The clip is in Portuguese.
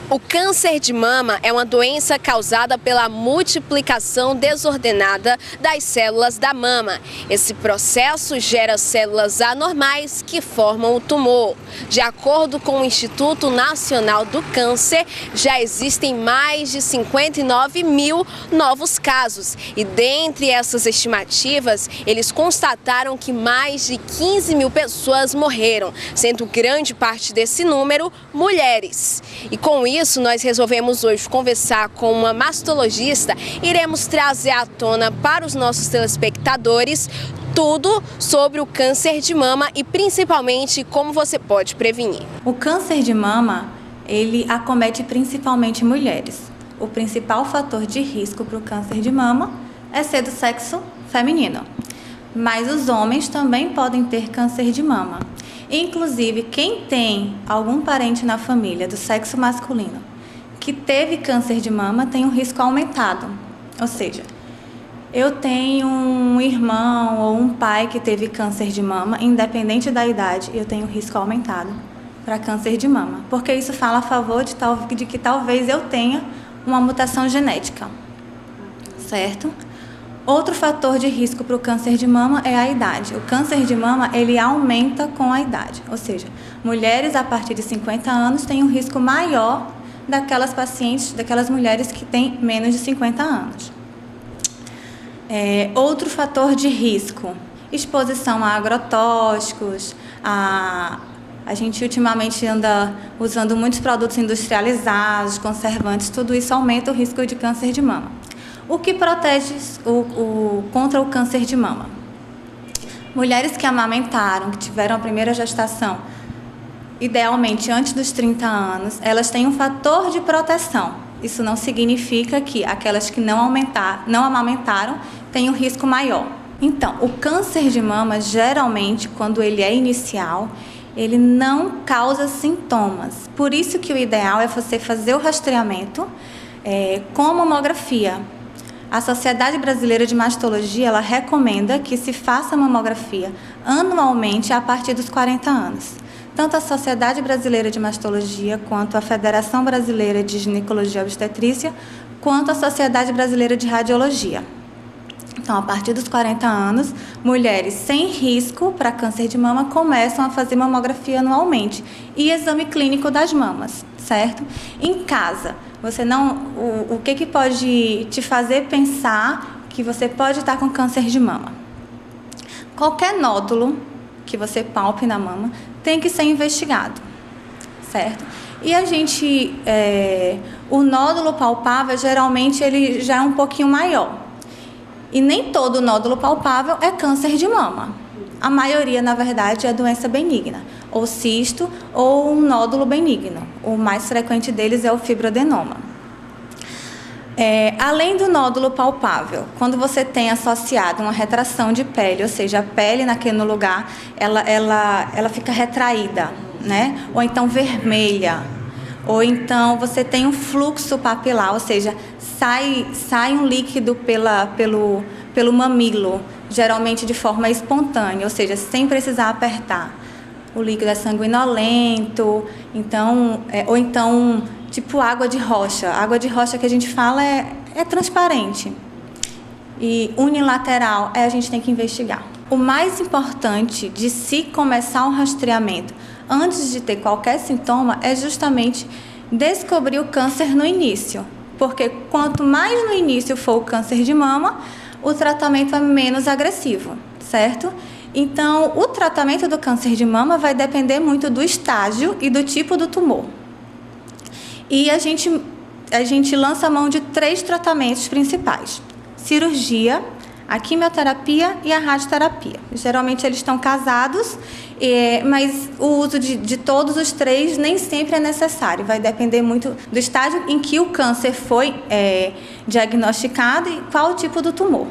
O câncer de mama é uma doença causada pela multiplicação desordenada das células da mama. Esse processo gera células anormais que formam o tumor. De acordo com o Instituto Nacional do Câncer, já existem mais de 59 mil novos casos. E dentre essas estimativas, eles constataram que mais de 15 mil pessoas morreram, sendo grande parte desse número mulheres. E com isso, nós resolvemos hoje conversar com uma mastologista. Iremos trazer à tona para os nossos telespectadores tudo sobre o câncer de mama e principalmente como você pode prevenir. O câncer de mama, ele acomete principalmente mulheres. O principal fator de risco para o câncer de mama é ser do sexo feminino. Mas os homens também podem ter câncer de mama. Inclusive, quem tem algum parente na família do sexo masculino que teve câncer de mama tem um risco aumentado. Ou seja, eu tenho um irmão ou um pai que teve câncer de mama, independente da idade, eu tenho um risco aumentado para câncer de mama. Porque isso fala a favor de que talvez eu tenha uma mutação genética, certo? Outro fator de risco para o câncer de mama é a idade. O câncer de mama, ele aumenta com a idade. Ou seja, mulheres a partir de 50 anos têm um risco maior daquelas pacientes, daquelas mulheres que têm menos de 50 anos. Outro fator de risco, exposição a agrotóxicos, a gente ultimamente anda usando muitos produtos industrializados, conservantes, tudo isso aumenta o risco de câncer de mama. O que protege contra o câncer de mama? Mulheres que amamentaram, que tiveram a primeira gestação, idealmente antes dos 30 anos, elas têm um fator de proteção. Isso não significa que aquelas que não amamentaram têm um risco maior. Então, o câncer de mama, geralmente, quando ele é inicial, ele não causa sintomas. Por isso que o ideal é você fazer o rastreamento com mamografia. A Sociedade Brasileira de Mastologia, ela recomenda que se faça mamografia anualmente a partir dos 40 anos. Tanto a Sociedade Brasileira de Mastologia, quanto a Federação Brasileira de Ginecologia e Obstetrícia, quanto a Sociedade Brasileira de Radiologia. Então, a partir dos 40 anos, mulheres sem risco para câncer de mama começam a fazer mamografia anualmente e exame clínico das mamas, certo? Em casa, o que pode te fazer pensar que você pode estar com câncer de mama? Qualquer nódulo que você palpe na mama tem que ser investigado, certo? E o nódulo palpável, geralmente, ele já é um pouquinho maior. E nem todo nódulo palpável é câncer de mama. A maioria, na verdade, é doença benigna, ou cisto, ou um nódulo benigno. O mais frequente deles é o fibroadenoma. Além do nódulo palpável, quando você tem associado uma retração de pele, ou seja, a pele naquele lugar, ela fica retraída, né? Ou então vermelha, ou então você tem um fluxo papilar, ou seja, sai um líquido pelo mamilo, geralmente de forma espontânea, ou seja, sem precisar apertar. O líquido é sanguinolento, ou então tipo água de rocha. A água de rocha que a gente fala é transparente. E unilateral, a gente tem que investigar. O mais importante de se começar um rastreamento antes de ter qualquer sintoma é justamente descobrir o câncer no início. Porque quanto mais no início for o câncer de mama, o tratamento é menos agressivo, certo? Então, o tratamento do câncer de mama vai depender muito do estágio e do tipo do tumor. E a gente lança a mão de 3 tratamentos principais: cirurgia, a quimioterapia e a radioterapia. Geralmente eles estão casados, mas o uso de todos os 3 nem sempre é necessário. Vai depender muito do estágio em que o câncer foi diagnosticado e qual o tipo do tumor.